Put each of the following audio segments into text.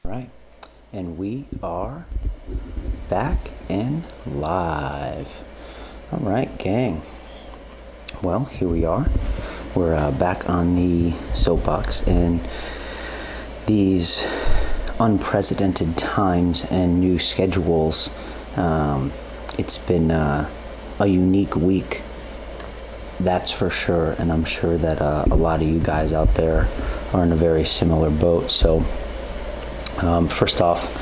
Right, and we are back and live. All right, gang. Well, here we are. We're back on the soapbox in these unprecedented times and new schedules. It's been a unique week, that's for sure, and I'm sure that a lot of you guys out there are in a very similar boat. So first off,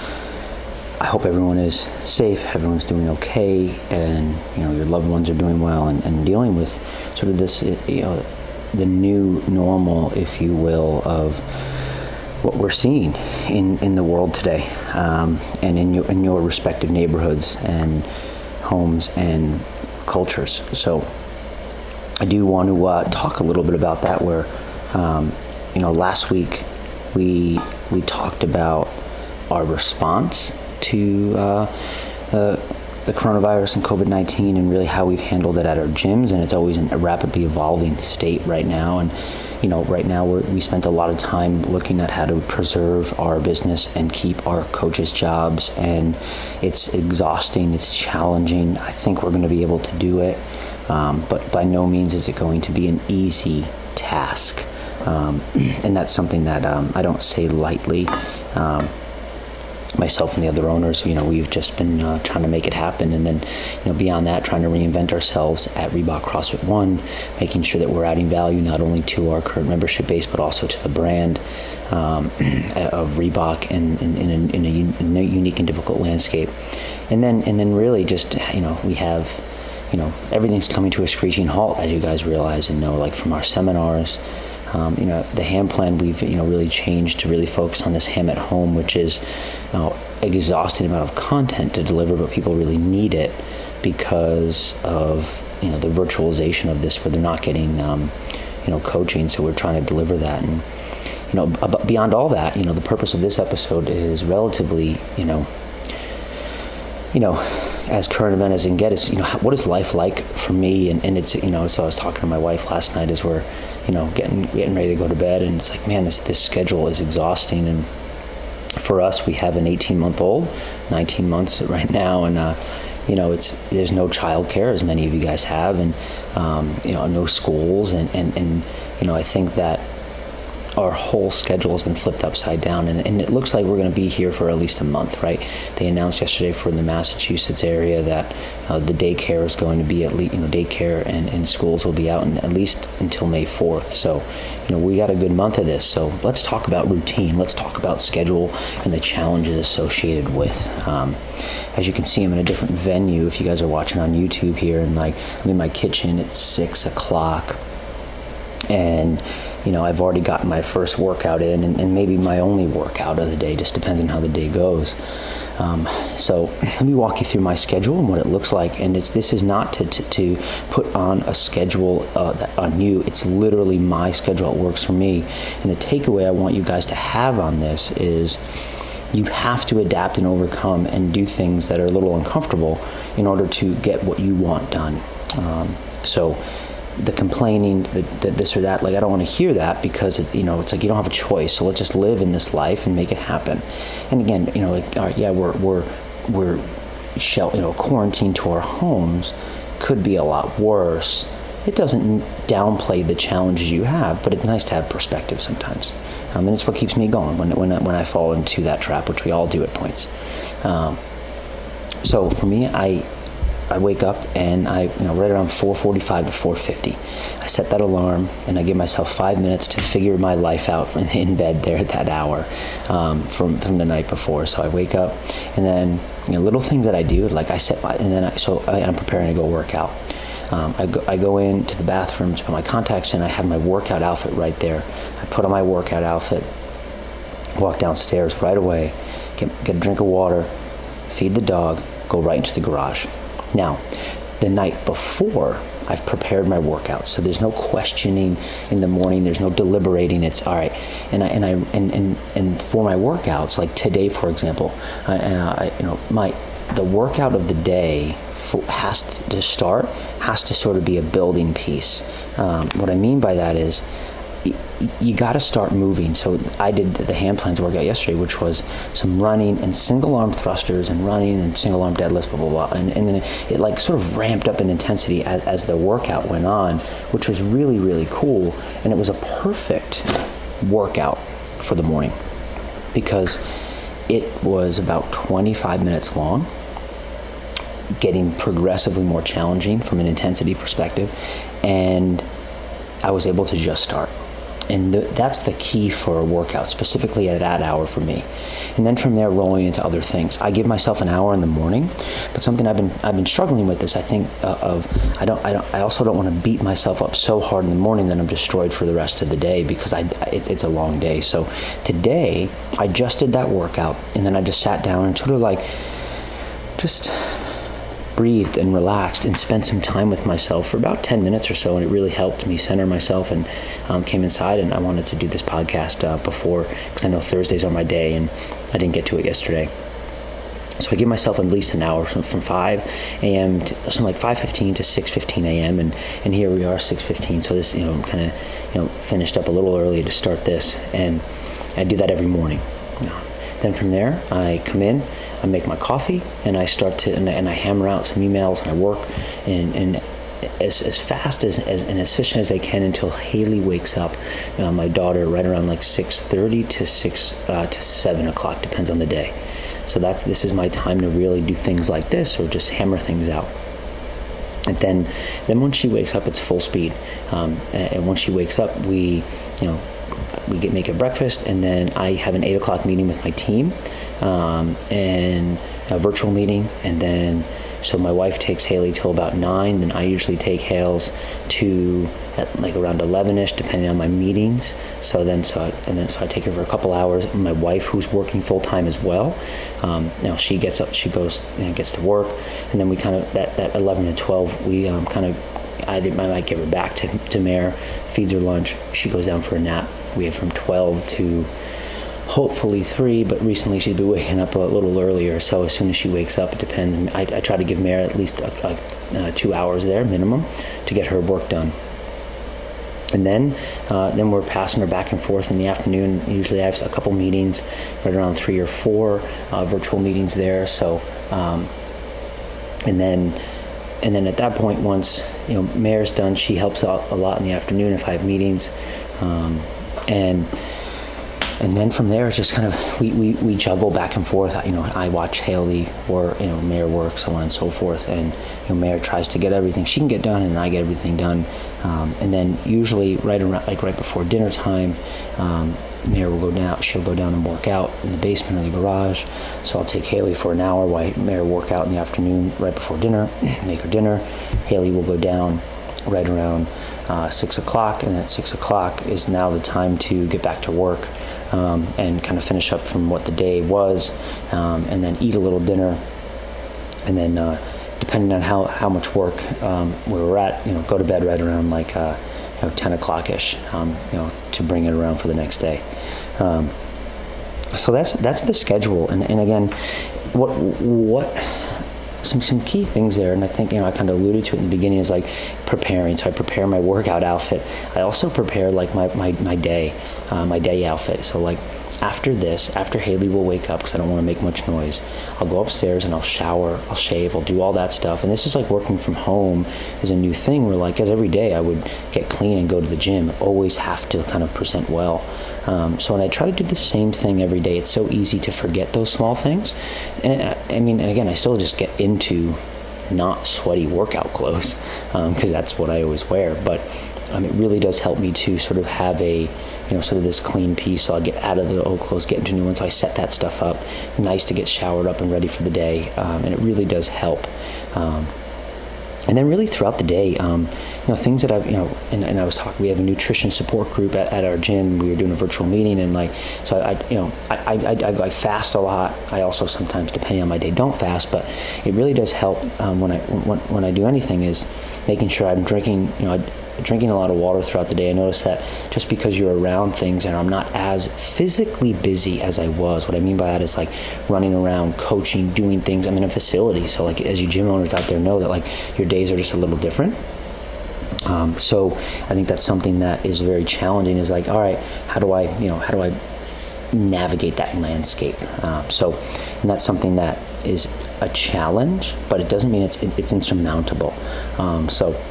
I hope everyone is safe, everyone's doing okay, and your loved ones are doing well and dealing with sort of this, the new normal, if you will, of what we're seeing in the world today, and in your respective neighborhoods and homes and cultures. So I do want to talk a little bit about that. Where last week we talked about our response to the coronavirus and COVID-19 and really how we've handled it at our gyms, and it's always in a rapidly evolving state right now. And right now we spent a lot of time looking at how to preserve our business and keep our coaches' jobs, and it's exhausting, it's challenging. I think we're going to be able to do it, but by no means is it going to be an easy task. And that's something that I don't say lightly. Myself and the other owners, we've just been trying to make it happen. And then, beyond that, trying to reinvent ourselves at Reebok CrossFit One, making sure that we're adding value not only to our current membership base, but also to the brand of Reebok in a unique and difficult landscape. And then really just, we have, everything's coming to a screeching halt, as you guys realize and know, like from our seminars. The ham plan we've really changed to really focus on this ham at home, which is exhausting amount of content to deliver, but people really need it because of the virtualization of this, where they're not getting coaching. So we're trying to deliver that, and beyond all that, the purpose of this episode is relatively as current event as it can get, is what is life like for me, and it's so I was talking to my wife last night as we're getting ready to go to bed, and it's like, man, this schedule is exhausting. And for us, we have an 18-month-old, 19 months right now, and there's no childcare, as many of you guys have, and no schools, and I think that our whole schedule has been flipped upside down, and it looks like we're going to be here for at least a month, right? They announced yesterday for the Massachusetts area that the daycare is going to be at least, daycare and schools will be out at least until May 4th. So, we got a good month of this. So let's talk about routine. Let's talk about schedule and the challenges associated with. As you can see, I'm in a different venue. If you guys are watching on YouTube here, and I'm in my kitchen. It's 6 o'clock. And I've already gotten my first workout in, and maybe my only workout of the day, just depends on how the day goes. So let me walk you through my schedule and what it looks like. And this is not to put on a schedule on you. It's literally my schedule. It works for me. And the takeaway I want you guys to have on this is you have to adapt and overcome and do things that are a little uncomfortable in order to get what you want done. So the complaining that this or that, like, I don't want to hear that, because it's like you don't have a choice. So let's just live in this life and make it happen. And again, all right, yeah, we're quarantined to our homes. Could be a lot worse. It doesn't downplay the challenges you have, but it's nice to have perspective sometimes. And it's what keeps me going when I fall into that trap, which we all do at points. So for me, I wake up and I, right around 4:45 to 4:50, I set that alarm and I give myself 5 minutes to figure my life out in bed there at that hour, from the night before. So I wake up, and then little things that I do, like I set I'm preparing to go work out. I go into the bathroom to put my contacts in. I have my workout outfit right there. I put on my workout outfit, walk downstairs right away, get a drink of water, feed the dog, go right into the garage. Now, the night before, I've prepared my workout, so there's no questioning in the morning. There's no deliberating. It's all right. And for my workouts, like today, for example, the workout of the day has to sort of be a building piece. What I mean by that is, you got to start moving. So I did the hand plans workout yesterday, which was some running and single arm thrusters and running and single arm deadlifts, blah, blah, blah. And then it like sort of ramped up in intensity as the workout went on, which was really, really cool. And it was a perfect workout for the morning because it was about 25 minutes long, getting progressively more challenging from an intensity perspective. And I was able to just start. And that's the key for a workout, specifically at that hour for me. And then from there, rolling into other things. I give myself an hour in the morning, but something I've been struggling with is I think I also don't want to beat myself up so hard in the morning that I'm destroyed for the rest of the day because it's a long day. So today I just did that workout, and then I just sat down and sort of like just breathed and relaxed and spent some time with myself for about 10 minutes or so, and it really helped me center myself, and came inside, and I wanted to do this podcast before, because I know Thursdays are my day and I didn't get to it yesterday. So I give myself at least an hour from 5 a.m. to something like 5:15 to 6:15 a.m. and here we are, 6:15. So this, I'm kind of finished up a little early to start this, and I do that every morning. Then from there, I come in, I make my coffee, and I start to, and I hammer out some emails, and I work, and as fast as and as efficient as I can until Haley wakes up, my daughter, right around like 6:30 to 7 o'clock, depends on the day. So this is my time to really do things like this, or just hammer things out. And then when she wakes up, it's full speed. And once she wakes up, we make a breakfast, and then I have an 8 o'clock meeting with my team, and a virtual meeting, and then so my wife takes Haley till about 9. Then I usually take Hales to at like around 11ish, depending on my meetings. So I take her for a couple hours. My wife, who's working full time as well, she gets up, she goes and gets to work, and then we kind of that 11 to 12 we I might give her back to Mare, feeds her lunch. She goes down for a nap. We have from 12 to hopefully 3, but recently she's been waking up a little earlier. So as soon as she wakes up, it depends. I try to give Mare at least 2 hours there minimum to get her work done. And then we're passing her back and forth in the afternoon. Usually I have a couple meetings, right around 3 or 4 virtual meetings there. So and then at that point, once Mare's done, she helps out a lot in the afternoon if I have meetings, and then from there it's just kind of we juggle back and forth. I watch Haley work, Mare work, so on and so forth, and Mare tries to get everything she can get done, and I get everything done, and then usually right before dinner time, Mare will go down. She'll go down and work out in the basement or the garage. So I'll take Haley for an hour while Mare work out in the afternoon right before dinner, make her dinner. Haley will go down right around 6 o'clock, and at 6 o'clock is now the time to get back to work, and kind of finish up from what the day was, and then eat a little dinner, and then depending on how much work where we're at, go to bed right around like 10 o'clock-ish, to bring it around for the next day. So that's the schedule, and again, what some key things there, and I think I kind of alluded to it in the beginning, is like preparing. So I prepare my workout outfit. I also prepare like my day outfit. So like after Haley will wake up, because I don't want to make much noise, I'll go upstairs and I'll shower, I'll shave, I'll do all that stuff. And this is like working from home is a new thing where like as every day I would get clean and go to the gym, always have to kind of present well. So when I try to do the same thing every day, it's so easy to forget those small things. And and again, I still just get into not sweaty workout clothes, because that's what I always wear. But it really does help me to sort of have a sort of this clean piece. So I'll get out of the old clothes, get into new ones. So I set that stuff up. Nice to get showered up and ready for the day, and it really does help. And then really throughout the day, things that I've, and I was talking, we have a nutrition support group at our gym. We were doing a virtual meeting, and so I fast a lot. I also sometimes, depending on my day, don't fast, but it really does help when I do anything, is making sure I'm drinking a lot of water throughout the day. I notice that just because you're around things and I'm not as physically busy as I was. What I mean by that is like running around, coaching, doing things. I'm in a facility, so like as you gym owners out there know that like your days are just a little different. So I think that's something that is very challenging, is like, all right, how do I navigate that landscape? And that's something that is a challenge, but it doesn't mean it's insurmountable. So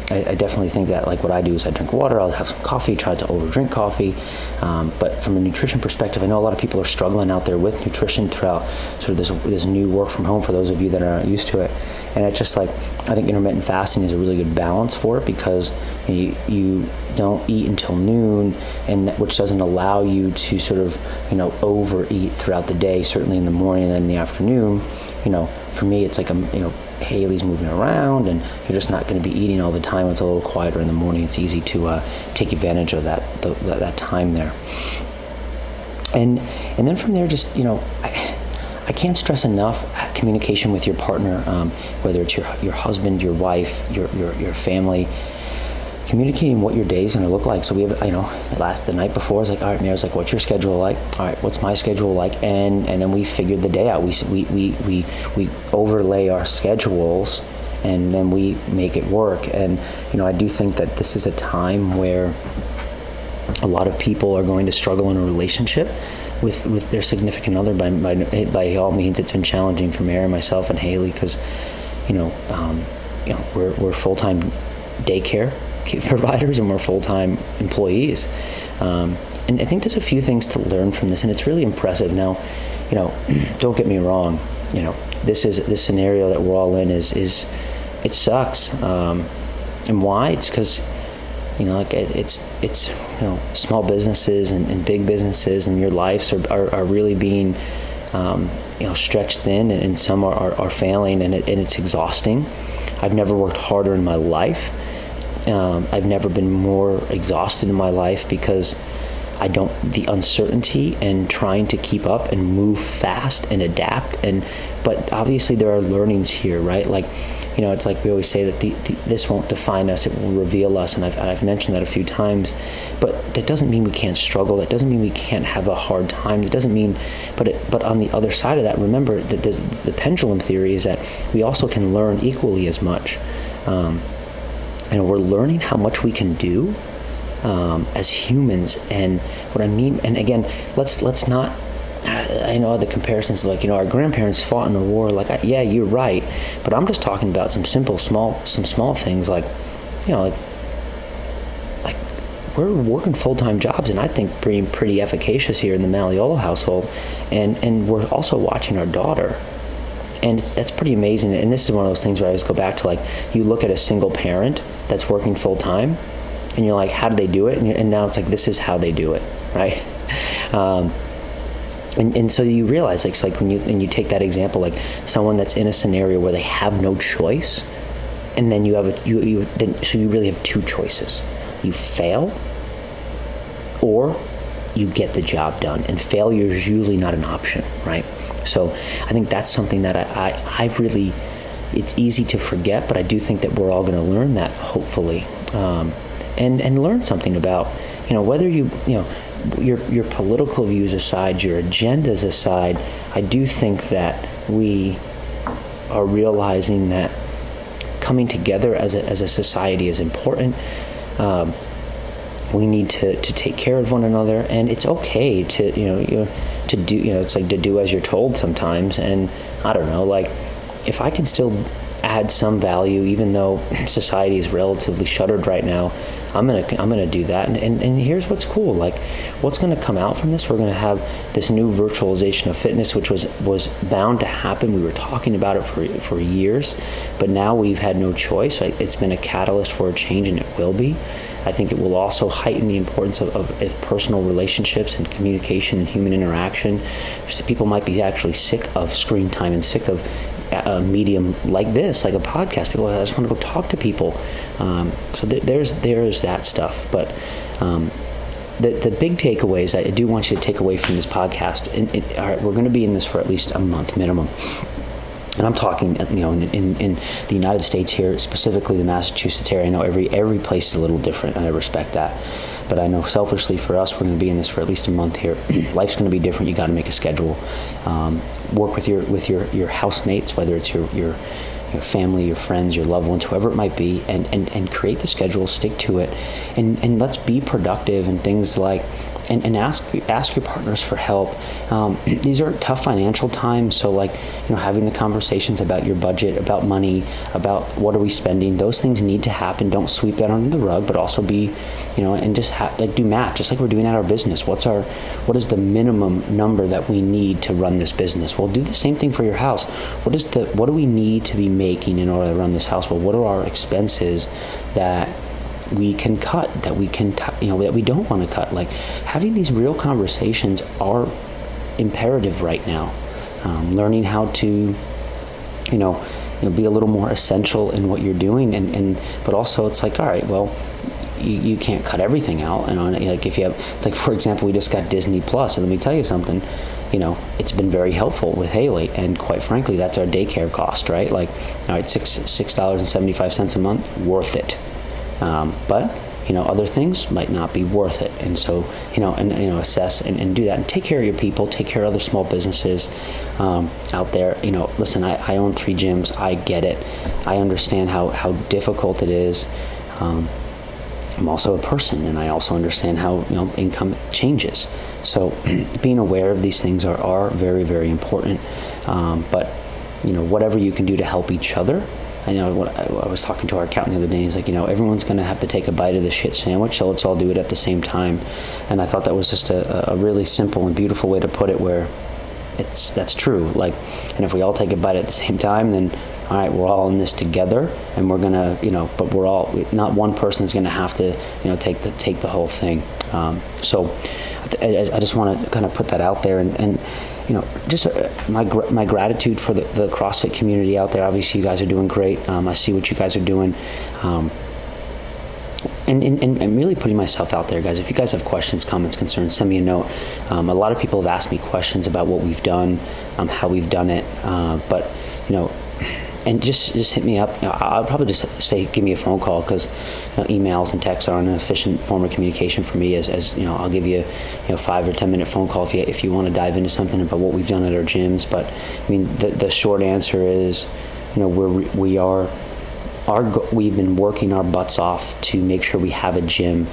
I definitely think that, like, what I do is I drink water, I'll have some coffee, try to overdrink coffee. But from a nutrition perspective, I know a lot of people are struggling out there with nutrition throughout sort of this new work from home, for those of you that are not used to it. And it's just like, I think intermittent fasting is a really good balance for it, because you don't eat until noon, and which doesn't allow you to sort of, overeat throughout the day, certainly in the morning and then in the afternoon. For me, it's like, Haley's moving around, and you're just not going to be eating all the time. It's a little quieter in the morning. It's easy to take advantage of that time there. And then from there, just I can't stress enough communication with your partner, whether it's your husband, your wife, your family. Communicating what your day is going to look like. So we have, the night before, I was like, all right, Mary's like, what's your schedule like? All right, what's my schedule like? And then we figured the day out. We overlay our schedules, and then we make it work. And I do think that this is a time where a lot of people are going to struggle in a relationship with their significant other. By all means, it's been challenging for Mary, myself, and Haley, because we're full-time daycare providers, and we're full-time employees. And I think there's a few things to learn from this, and it's really impressive. Now, don't get me wrong, this scenario that we're all in is it sucks. And why? It's because it's small businesses and big businesses, and your lives are really being stretched thin, and some are failing, and it's exhausting. I've never worked harder in my life. I've never been more exhausted in my life, because the uncertainty and trying to keep up and move fast and adapt. But obviously there are learnings here, right? Like, it's like we always say that this won't define us, it will reveal us. And I've mentioned that a few times, but that doesn't mean we can't struggle. That doesn't mean we can't have a hard time. It doesn't mean, but on the other side of that, remember that the pendulum theory is that we also can learn equally as much. We're learning how much we can do as humans. And what I mean, and again, let's not, I know the comparisons, like, our grandparents fought in a war, like, yeah, you're right, but I'm just talking about some small things, like, like we're working full-time jobs, and I think pretty efficacious here in the Malleolo household, and we're also watching our daughter. And that's pretty amazing. And this is one of those things where I always go back to, like, you look at a single parent that's working full time, and you're like, how do they do it? And now it's like, this is how they do it, right? And so you realize, like, it's like when you take that example, like someone that's in a scenario where they have no choice, and then so you really have two choices: you fail, or you get the job done. And failure is usually not an option, right? So I think that's something that I've really, it's easy to forget, but I do think that we're all going to learn that, hopefully, and learn something about, whether your political views aside, your agendas aside. I do think that we are realizing that coming together as a society is important. We need to take care of one another, and it's okay to to do, it's like to do as you're told sometimes. And I don't know, like, if I can still add some value, even though society is relatively shuttered right now, I'm gonna do that. And here's what's cool, like, what's gonna come out from this? We're gonna have this new virtualization of fitness, which was bound to happen. We were talking about it for years, but now we've had no choice. Right? It's been a catalyst for a change, and it will be. I think it will also heighten the importance of personal relationships and communication and human interaction. People might be actually sick of screen time and sick of a medium like this, like a podcast. People, I just want to go talk to people. So there's that stuff. But the big takeaways I do want you to take away from this podcast. All right, we're going to be in this for at least a month minimum. And I'm talking, in the United States here, specifically the Massachusetts area. I know every place is a little different, and I respect that. But I know selfishly for us, we're going to be in this for at least a month here. Life's going to be different. You got to make a schedule. Work with your housemates, whether it's your your family, your friends, your loved ones, whoever it might be, and create the schedule, stick to it, and let's be productive and things like, and ask your partners for help. These are tough financial times, so like, having the conversations about your budget, about money, about what are we spending, those things need to happen. Don't sweep that under the rug, but also be, and just do math, just like we're doing at our business. What is the minimum number that we need to run this business? Well, do the same thing for your house. What do we need to be making in order to run this house? Well, what are our expenses that we can cut, that we don't want to cut? Like, having these real conversations are imperative right now. Learning how to, be a little more essential in what you're doing, but also it's like, all right, well, you can't cut everything out. And like, if you have, it's like, for example, we just got Disney Plus, and let me tell you something, it's been very helpful with Haley, and quite frankly, that's our daycare cost, right? Like, all right, $6.75 a month, worth it. But other things might not be worth it. And so, assess and do that, and take care of your people, take care of other small businesses out there. Listen, I own 3 gyms. I get it. I understand how difficult it is. I'm also a person, and I also understand how, income changes. So being aware of these things are very, very important. But, whatever you can do to help each other. I was talking to our accountant the other day. He's like, everyone's going to have to take a bite of the shit sandwich, so let's all do it at the same time. And I thought that was just a really simple and beautiful way to put it, where that's true. Like, and if we all take a bite at the same time, then all right, we're all in this together, and we're gonna, but we're all, not one person's gonna have to, take the whole thing. So I just want to kind of put that out there, and just my gratitude for the CrossFit community out there. Obviously, you guys are doing great. I see what you guys are doing. And really putting myself out there, guys. If you guys have questions, comments, concerns, send me a note. A lot of people have asked me questions about what we've done, how we've done it, but and just hit me up. I'll probably just say, give me a phone call, because emails and texts are an efficient form of communication for me. As I'll give you 5 or 10 minute phone call if you want to dive into something about what we've done at our gyms. But I mean, the short answer is, we've been working our butts off to make sure we have a gym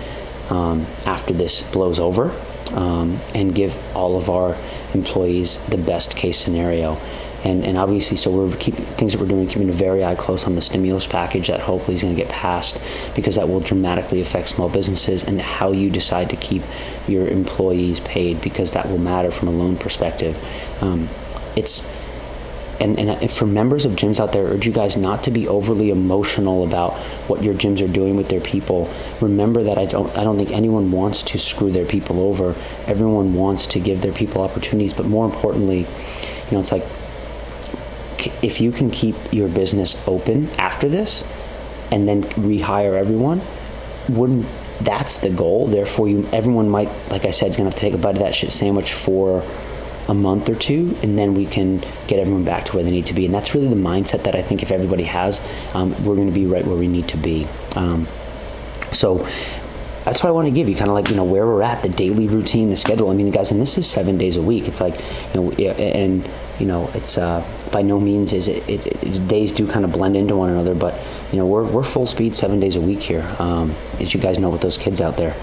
after this blows over, and give all of our employees the best case scenario. And obviously, so we're keeping a very eye close on the stimulus package that hopefully is going to get passed, because that will dramatically affect small businesses and how you decide to keep your employees paid, because that will matter from a loan perspective. And for members of gyms out there, I urge you guys not to be overly emotional about what your gyms are doing with their people. Remember that I don't think anyone wants to screw their people over. Everyone wants to give their people opportunities, but more importantly, it's like, if you can keep your business open after this and then rehire everyone, that's the goal. Therefore, everyone might, like I said, is going to have to take a bite of that shit sandwich for a month or two, and then we can get everyone back to where they need to be. And that's really the mindset that I think if everybody has, we're going to be right where we need to be. So that's what I want to give you, kind of like, where we're at, the daily routine, the schedule. I mean, guys, and this is 7 days a week. It's like, it's by no means is it days do kind of blend into one another, but we're full speed 7 days a week here, as you guys know, with those kids out there.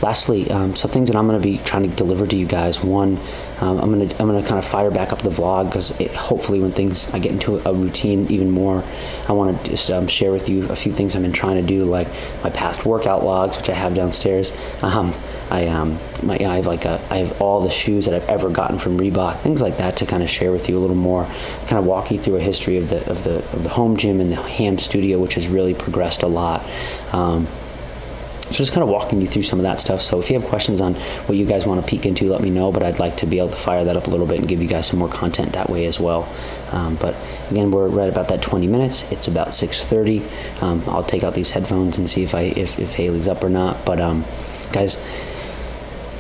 Lastly, so things that I'm going to be trying to deliver to you guys. One, I'm going to kind of fire back up the vlog, because hopefully when I get into a routine even more, I want to just share with you a few things I've been trying to do, like my past workout logs, which I have downstairs. I have all the shoes that I've ever gotten from Reebok, things like that, to kind of share with you a little more, kind of walk you through a history of the home gym and the ham studio, which has really progressed a lot. So just kind of walking you through some of that stuff. So if you have questions on what you guys want to peek into, let me know. But I'd like to be able to fire that up a little bit and give you guys some more content that way as well. But again, we're right about that 20 minutes. It's about 6:30. I'll take out these headphones and see if Haley's up or not. But guys,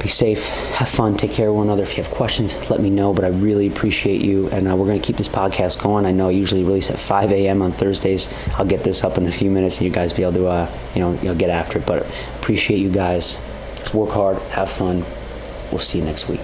be safe, have fun, take care of one another. If you have questions, let me know, but I really appreciate you, and we're going to keep this podcast going. I know I usually release at 5 a.m. on Thursdays. I'll get this up in a few minutes, and you guys be able to, get after it, but appreciate you guys. Work hard, have fun. We'll see you next week.